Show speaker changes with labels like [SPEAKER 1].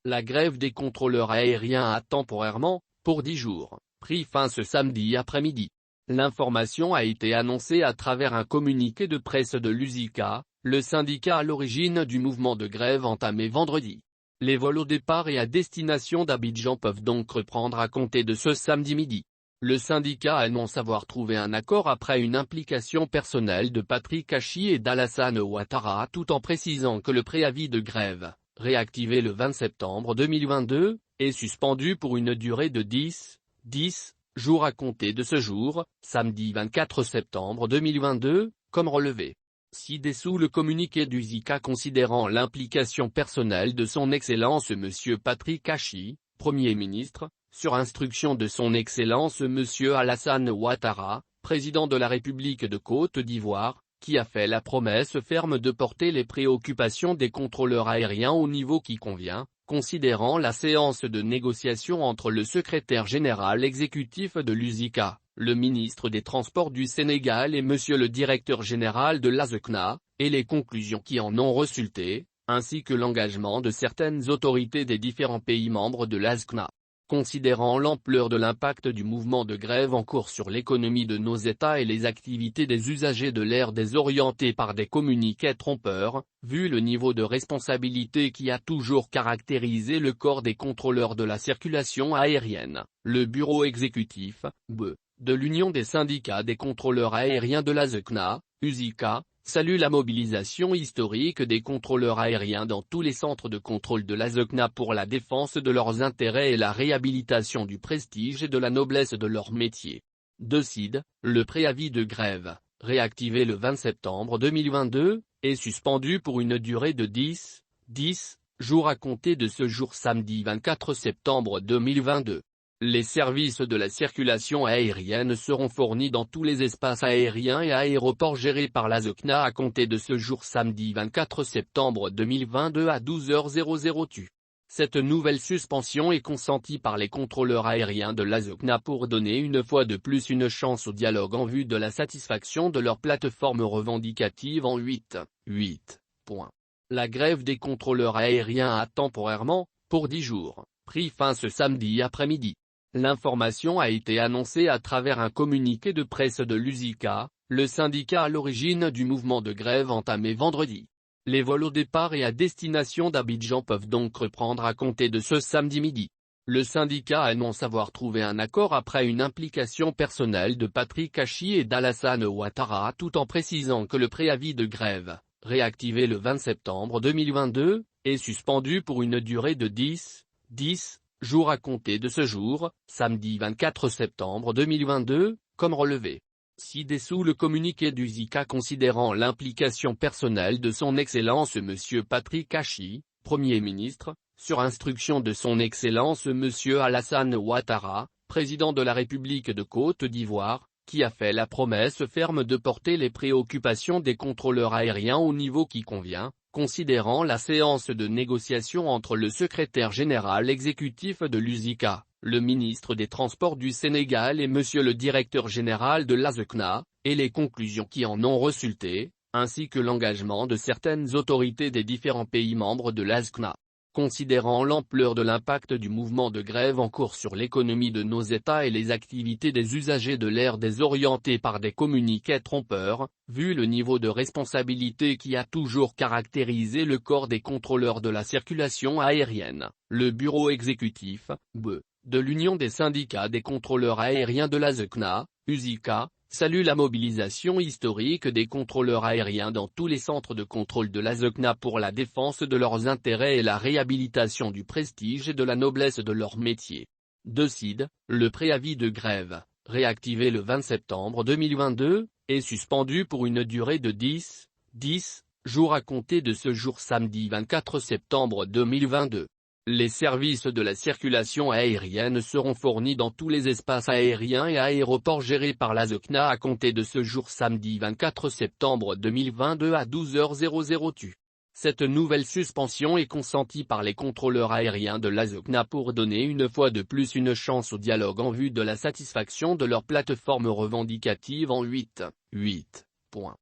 [SPEAKER 1] La grève des contrôleurs aériens a temporairement, pour 10 jours, pris fin ce samedi après-midi. L'information a été annoncée à travers un communiqué de presse de l'USICA, le syndicat à l'origine du mouvement de grève entamé vendredi. Les vols au départ et à destination d'Abidjan peuvent donc reprendre à compter de ce samedi midi. Le syndicat annonce avoir trouvé un accord après une implication personnelle de Patrick Achi et d'Alassane Ouattara, tout en précisant que le préavis de grève, réactivé le 20 septembre 2022, est suspendu pour une durée de 10 jours à compter de ce jour, samedi 24 septembre 2022, comme relevé ci-dessous le communiqué du Zika considérant l'implication personnelle de son Excellence Monsieur Patrick Achi, Premier ministre, sur instruction de son Excellence Monsieur Alassane Ouattara, président de la République de Côte d'Ivoire, qui a fait la promesse ferme de porter les préoccupations des contrôleurs aériens au niveau qui convient, considérant la séance de négociation entre le secrétaire général exécutif de l'USICA, le ministre des Transports du Sénégal et monsieur le directeur général de l'ASECNA, et les conclusions qui en ont résulté, ainsi que l'engagement de certaines autorités des différents pays membres de l'ASECNA. Considérant l'ampleur de l'impact du mouvement de grève en cours sur l'économie de nos États et les activités des usagers de l'air désorientés par des communiqués trompeurs, vu le niveau de responsabilité qui a toujours caractérisé le corps des contrôleurs de la circulation aérienne, le bureau exécutif, BE, de l'Union des syndicats des contrôleurs aériens de l'ASECNA, USICA, salue la mobilisation historique des contrôleurs aériens dans tous les centres de contrôle de l'ASECNA pour la défense de leurs intérêts et la réhabilitation du prestige et de la noblesse de leur métier. Décide, le préavis de grève, réactivé le 20 septembre 2022, est suspendu pour une durée de 10 jours à compter de ce jour samedi 24 septembre 2022. Les services de la circulation aérienne seront fournis dans tous les espaces aériens et aéroports gérés par l'ASECNA à compter de ce jour samedi 24 septembre 2022 à 12h00 tu. Cette nouvelle suspension est consentie par les contrôleurs aériens de l'ASECNA pour donner une fois de plus une chance au dialogue en vue de la satisfaction de leur plateforme revendicative en 8 points. La grève des contrôleurs aériens a temporairement, pour 10 jours, pris fin ce samedi après-midi. L'information a été annoncée à travers un communiqué de presse de l'USICA, le syndicat à l'origine du mouvement de grève entamé vendredi. Les vols au départ et à destination d'Abidjan peuvent donc reprendre à compter de ce samedi midi. Le syndicat annonce avoir trouvé un accord après une implication personnelle de Patrick Achi et d'Alassane Ouattara, tout en précisant que le préavis de grève, réactivé le 20 septembre 2022, est suspendu pour une durée de 10 jours à compter de ce jour, samedi 24 septembre 2022, comme relevé ci-dessous le communiqué du Zika considérant l'implication personnelle de son Excellence Monsieur Patrick Achi, Premier ministre, sur instruction de son Excellence Monsieur Alassane Ouattara, président de la République de Côte d'Ivoire, qui a fait la promesse ferme de porter les préoccupations des contrôleurs aériens au niveau qui convient, considérant la séance de négociation entre le secrétaire général exécutif de l'USICA, le ministre des Transports du Sénégal et monsieur le directeur général de l'ASECNA, et les conclusions qui en ont résulté, ainsi que l'engagement de certaines autorités des différents pays membres de l'ASECNA. Considérant l'ampleur de l'impact du mouvement de grève en cours sur l'économie de nos États et les activités des usagers de l'air désorientés par des communiqués trompeurs, vu le niveau de responsabilité qui a toujours caractérisé le corps des contrôleurs de la circulation aérienne, le bureau exécutif, BE, de l'Union des syndicats des contrôleurs aériens de l'ASECNA, USICA, salue la mobilisation historique des contrôleurs aériens dans tous les centres de contrôle de l'ASECNA pour la défense de leurs intérêts et la réhabilitation du prestige et de la noblesse de leur métier. Décide, le préavis de grève, réactivé le 20 septembre 2022, est suspendu pour une durée de 10 jours à compter de ce jour samedi 24 septembre 2022. Les services de la circulation aérienne seront fournis dans tous les espaces aériens et aéroports gérés par l'ASECNA à compter de ce jour samedi 24 septembre 2022 à 12h00 tu. Cette nouvelle suspension est consentie par les contrôleurs aériens de l'ASECNA pour donner une fois de plus une chance au dialogue en vue de la satisfaction de leur plateforme revendicative en 8 points.